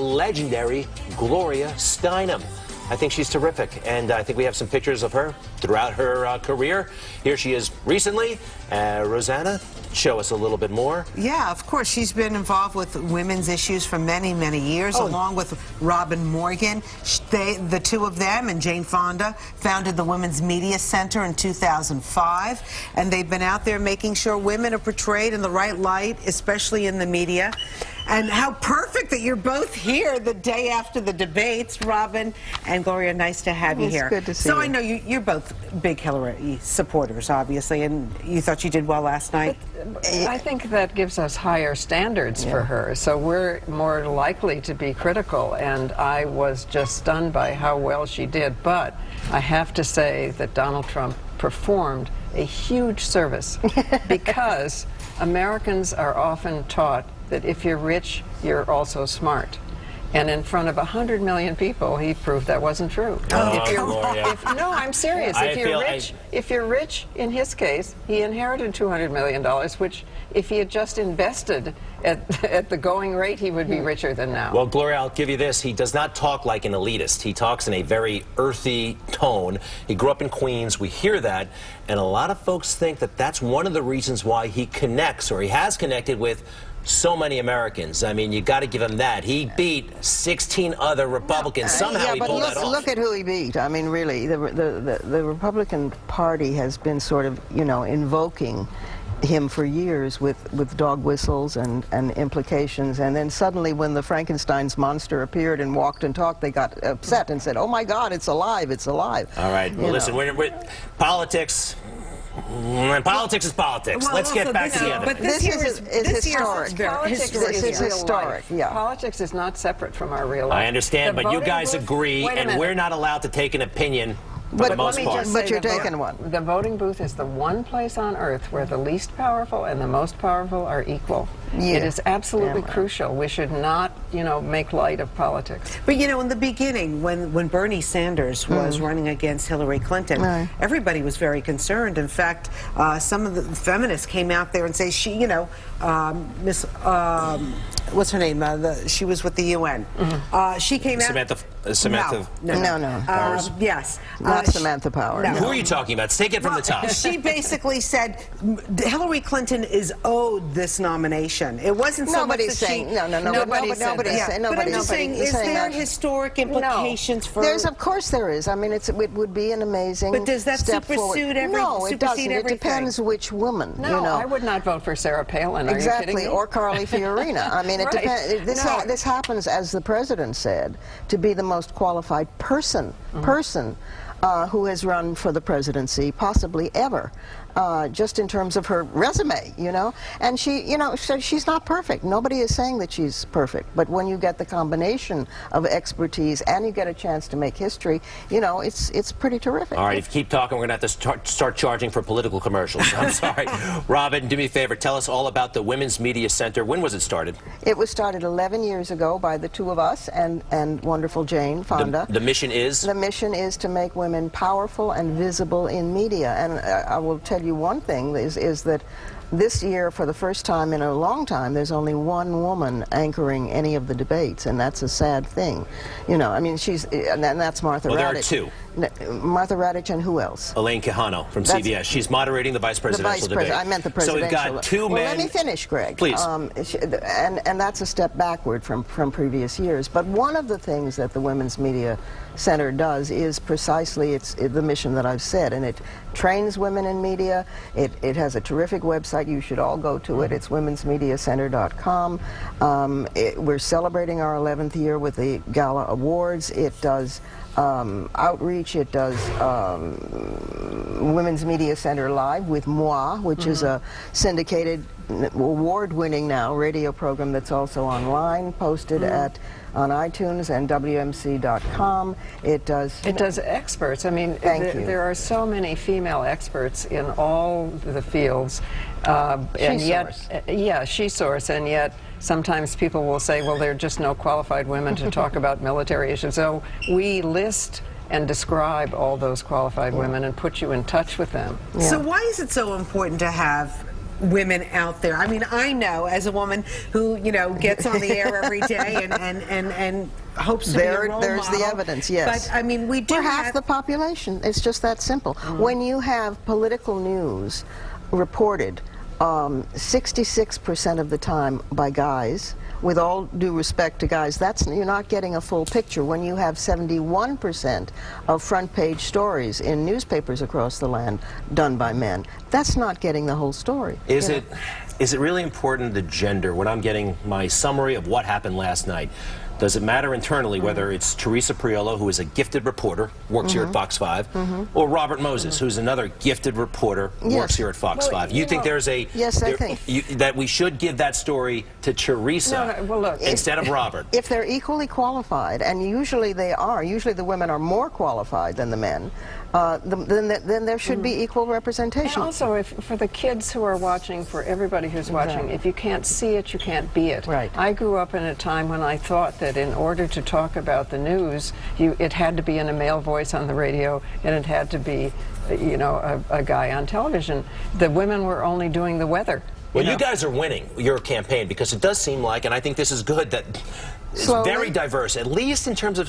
legendary Gloria Steinem. I think she's terrific, and I think we have some pictures of her throughout her career. Here she is recently. Rosanna, show us a little bit more. Yeah, of course. She's been involved with women's issues for many, many years, along with Robin Morgan. The two of them and Jane Fonda founded the Women's Media Center in 2005, and they've been out there making sure women are portrayed in the right light, especially in the media. And how perfect that you're both here the day after the debates, Robin and Gloria. Nice to have you here. It's good to see you. So I know you're both big Hillary supporters, obviously, and you thought you did well last night. I think that gives us higher standards for her, so we're more likely to be critical, and I was just stunned by how well she did. But I have to say that Donald Trump performed a huge service because Americans are often taught that if you're rich, you're also smart. And in front of 100 million people, he proved that wasn't true. No, I'm serious. If you're rich, in his case, he inherited $200 million, which if he had just invested at the going rate, he would be richer than now. Well, Gloria, I'll give you this. He does not talk like an elitist. He talks in a very earthy tone. He grew up in Queens. We hear that. And a lot of folks think that that's one of the reasons why he connects, or he has connected with, so many Americans. I mean, you got to give him that. He beat 16 other Republicans. Somehow he pulled that off. Look at who he beat. I mean, really, the Republican Party has been sort of, you know, invoking him for years with dog whistles and implications, and then suddenly when the Frankenstein's monster appeared and walked and talked, they got upset and said, oh my God, it's alive, it's alive. All right, well, listen, we're politics. Politics is politics. Well, let's get back together. But this is historic. This is historic. Yeah. Politics is not separate from our real life. I understand, but you guys agree, and we're not allowed to take an opinion for the most part. But you're taking one. The voting booth is the one place on earth where the least powerful and the most powerful are equal. Yeah. It is absolutely crucial. We should not, you know, make light of politics. But, you know, in the beginning, when Bernie Sanders was running against Hillary Clinton, everybody was very concerned. In fact, some of the feminists came out there and say, she, you know, what's her name? She was with the UN. She came out. Samantha. No. Yes. Not Samantha Power. No. Who are you talking about? Take it from the top. She basically said Hillary Clinton is owed this nomination. It wasn't so much that saying, she... Nobody's saying. But I'm just saying, is there historic implications for... Of course there is. I mean, it would be an amazing But does that supersede everything? No, it doesn't. It depends which woman. No, you know. I would not vote for Sarah Palin. Are you kidding me? Or Carly Fiorina. I mean, it depends. This happens, as the president said, to be the most qualified person who has run for the presidency, possibly ever. Just in terms of her resume, you know, and she, you know, she's not perfect. Nobody is saying that she's perfect, but when you get the combination of expertise and you get a chance to make history, you know, it's pretty terrific. All right, if you keep talking, we're going to have to start charging for political commercials. I'm sorry. Robin, do me a favor. Tell us all about the Women's Media Center. When was it started? It was started 11 years ago by the two of us and wonderful Jane Fonda. The mission is? The mission is to make women powerful and visible in media, and I will tell you one thing is that this year, for the first time in a long time, there's only one woman anchoring any of the debates, and that's a sad thing. You know, I mean, and that's Martha Raddatz. Well, there are two. Martha Raddatz and who else? Elaine Quijano from CBS. She's moderating the vice presidential debate. I meant the presidential. So we've got two men. Well, let me finish, Greg. Please. And that's a step backward from previous years. But one of the things that the Women's Media Center does is precisely the mission that I've said, and it trains women in media. It has a terrific website. You should all go to it. It's womensmediacenter.com. We're celebrating our 11th year with the Gala Awards. It does outreach. It does Women's Media Center Live with Moi, which is a syndicated, award-winning now radio program that's also online, posted on iTunes and WMC.com. It does experts. I mean, there are so many female experts in all the fields, and yet, she-source, and yet sometimes people will say, well, there are just no qualified women to talk about military issues. So we list and describe all those qualified women and put you in touch with them. So why is it so important to have women out there. I mean, I know as a woman who, you know, gets on the air every day and hopes to be a role there's model. the evidence, yes. But I mean, we do We're half the population. It's just that simple. When you have political news reported 66% of the time by guys, with all due respect to guys, you're not getting a full picture. When you have 71% of front-page stories in newspapers across the land done by men, that's not getting the whole story. Is it really important, the gender, when I'm getting my summary of what happened last night? Does it matter internally whether it's Teresa Priolo, who is a gifted reporter, works here at Fox 5, or Robert Moses, who's another gifted reporter, works here at Fox 5? You think there's a... Yes, I think. That we should give that story to Teresa well, look, instead of Robert? If they're equally qualified, and usually they are, usually the women are more qualified than the men, then there should be equal representation. And also, for the kids who are watching, for everybody who's watching, if you can't see it, you can't be it. Right. I grew up in a time when I thought that in order to talk about the news, it had to be in a male voice on the radio, and it had to be, you know, a guy on television. The women were only doing the weather. Well, you guys are winning your campaign, because it does seem like, and I think this is good, that it's very diverse, at least in terms of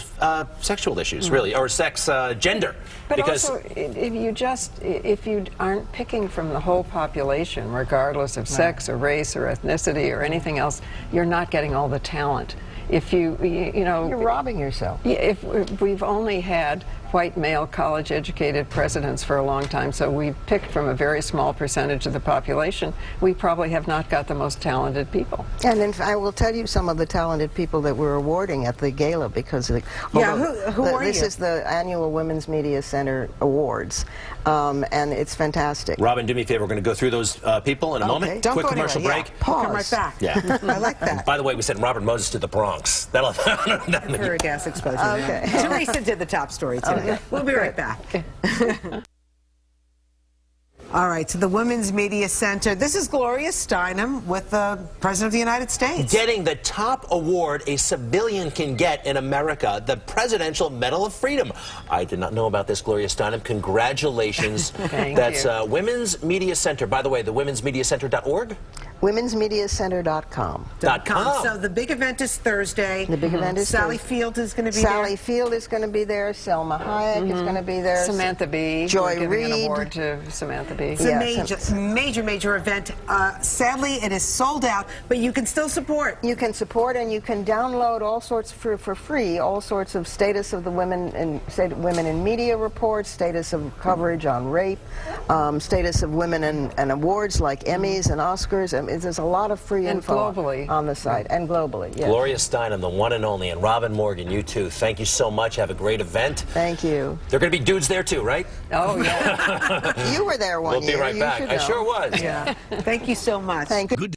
sexual issues, really, or gender. But because also, if you aren't picking from the whole population, regardless of sex or race or ethnicity or anything else, you're not getting all the talent. If you know... You're robbing yourself. If we've only had white male college-educated presidents for a long time, so we've picked from a very small percentage of the population, we probably have not got the most talented people. And I will tell you some of the talented people that we're awarding at the gala, because who are you? This is the annual Women's Media Center Awards, and it's fantastic. Robin, do me a favor. We're going to go through those people in a moment. Don't Quick go commercial anywhere. break. Yeah. Come right back. Yeah. I like that. By the way, we sent Robert Moses to the Bronx. That'll... Her gas explosion. Okay. Teresa did the top story today. Okay. We'll be right back. All right, so the Women's Media Center. This is Gloria Steinem with the President of the United States. Getting the top award a civilian can get in America, the Presidential Medal of Freedom. I did not know about this, Gloria Steinem. Congratulations. That's Women's Media Center. By the way, the womensmediacenter.org? womensmediacenter.com. So the big event is Thursday. The big event is Sally Thursday. Field is going to be Sally there. Field is going to be there. Selma Hayek is going to be there. Samantha Bee. Joy We're giving Reid. an award to Samantha Bee. It's a major event. Sadly, it is sold out, but you can still support. You can support, and you can download all sorts for free, all sorts of status of the women in media reports, status of coverage on rape, status of women and awards like Emmys and Oscars. I mean, there's a lot of free info globally. On the site, and globally. Yes. Gloria Steinem, the one and only, and Robin Morgan, you too. Thank you so much. Have a great event. Thank you. There are going to be dudes there too, right? Oh, yeah. You were there one We'll year. be right You back. should I know. sure was. Yeah. Thank you so much. Thank you.